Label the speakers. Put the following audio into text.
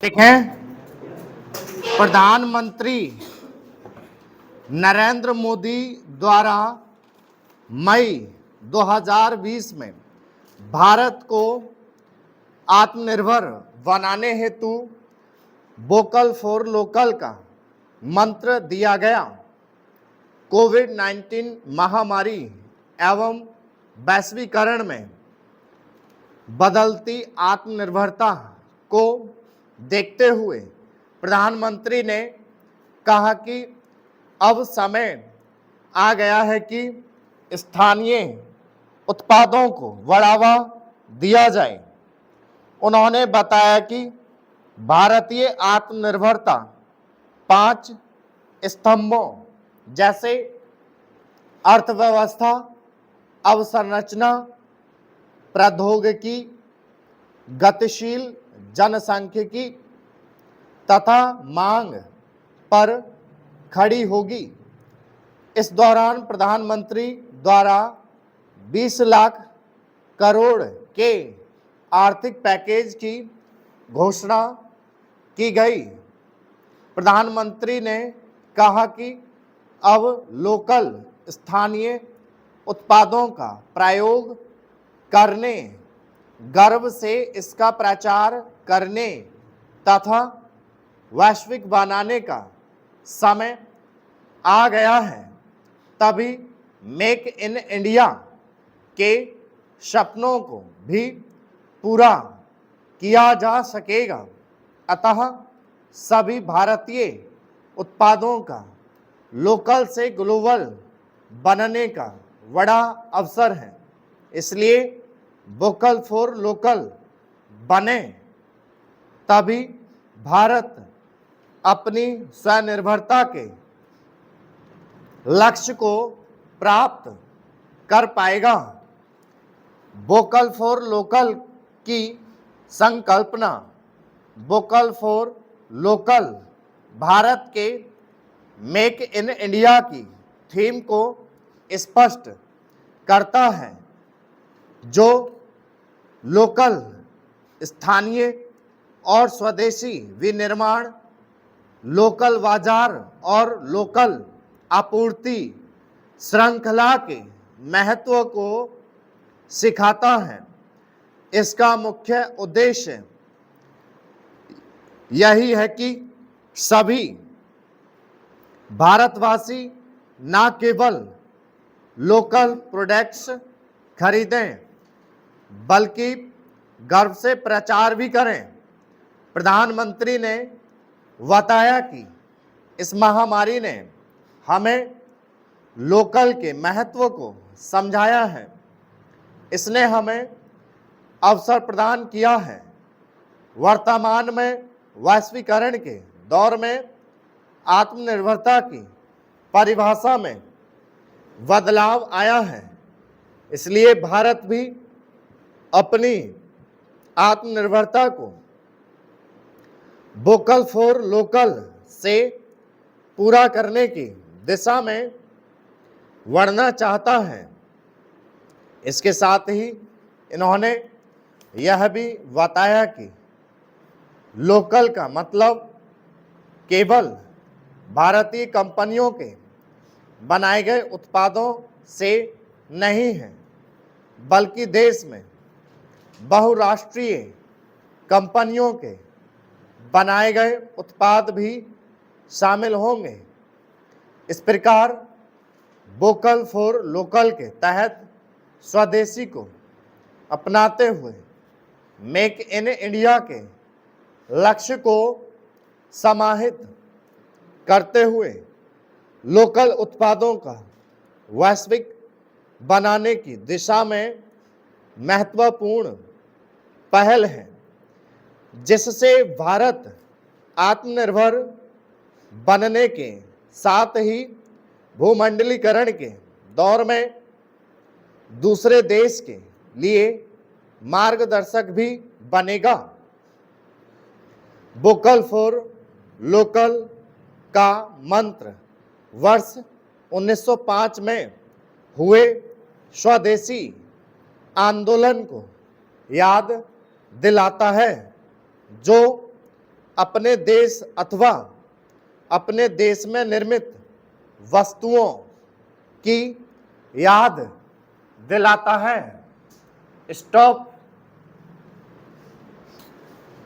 Speaker 1: एक है प्रधानमंत्री नरेंद्र मोदी द्वारा मई 2020 में भारत को आत्मनिर्भर बनाने हेतु वोकल फॉर लोकल का मंत्र दिया गया। कोविड-19 महामारी एवं वैश्वीकरण में बदलती आत्मनिर्भरता को देखते हुए प्रधानमंत्री ने कहा कि अब समय आ गया है कि स्थानीय उत्पादों को बढ़ावा दिया जाए। उन्होंने बताया कि भारतीय आत्मनिर्भरता 5 स्तंभों जैसे अर्थव्यवस्था, अवसंरचना, प्रौद्योगिकी, गतिशील जनसांख्यिकी तथा मांग पर खड़ी होगी। इस दौरान प्रधानमंत्री द्वारा 20 लाख करोड़ के आर्थिक पैकेज की घोषणा की गई। प्रधानमंत्री ने कहा कि अब लोकल स्थानीय उत्पादों का प्रयोग करने, गर्व से इसका प्रचार करने तथा वैश्विक बनाने का समय आ गया है। तभी मेक इन इंडिया के सपनों को भी पूरा किया जा सकेगा। अतः सभी भारतीय उत्पादों का लोकल से ग्लोबल बनने का बड़ा अवसर है। इसलिए वोकल फॉर लोकल बने, तभी भारत अपनी स्वनिर्भरता के लक्ष्य को प्राप्त कर पाएगा। वोकल फॉर लोकल की संकल्पना वोकल फॉर लोकल भारत के मेक इन इंडिया की थीम को स्पष्ट करता है, जो लोकल, स्थानीय और स्वदेशी विनिर्माण, लोकल बाजार और लोकल आपूर्ति श्रृंखला के महत्व को सिखाता है। इसका मुख्य उद्देश्य यही है कि सभी भारतवासी न केवल लोकल प्रोडक्ट्स खरीदें बल्कि गर्व से प्रचार भी करें। प्रधानमंत्री ने बताया कि इस महामारी ने हमें लोकल के महत्व को समझाया है। इसने हमें अवसर प्रदान किया है। वर्तमान में वैश्वीकरण के दौर में आत्मनिर्भरता की परिभाषा में बदलाव आया है। इसलिए भारत भी अपनी आत्मनिर्भरता को वोकल फॉर लोकल से पूरा करने की दिशा में बढ़ना चाहता है। इसके साथ ही इन्होंने यह भी बताया कि लोकल का मतलब केवल भारतीय कंपनियों के बनाए गए उत्पादों से नहीं है, बल्कि देश में बहुराष्ट्रीय कंपनियों के बनाए गए उत्पाद भी शामिल होंगे। इस प्रकार वोकल फॉर लोकल के तहत स्वदेशी को अपनाते हुए मेक इन इंडिया के लक्ष्य को समाहित करते हुए लोकल उत्पादों का वैश्विक बनाने की दिशा में महत्वपूर्ण पहल है, जिससे भारत आत्मनिर्भर बनने के साथ ही भूमंडलीकरण के दौर में दूसरे देश के लिए मार्गदर्शक भी बनेगा। वोकल फॉर लोकल का मंत्र वर्ष 1905 में हुए स्वदेशी आंदोलन को याद दिलाता है, जो अपने देश अथवा अपने देश में निर्मित वस्तुओं की याद दिलाता है। स्टॉप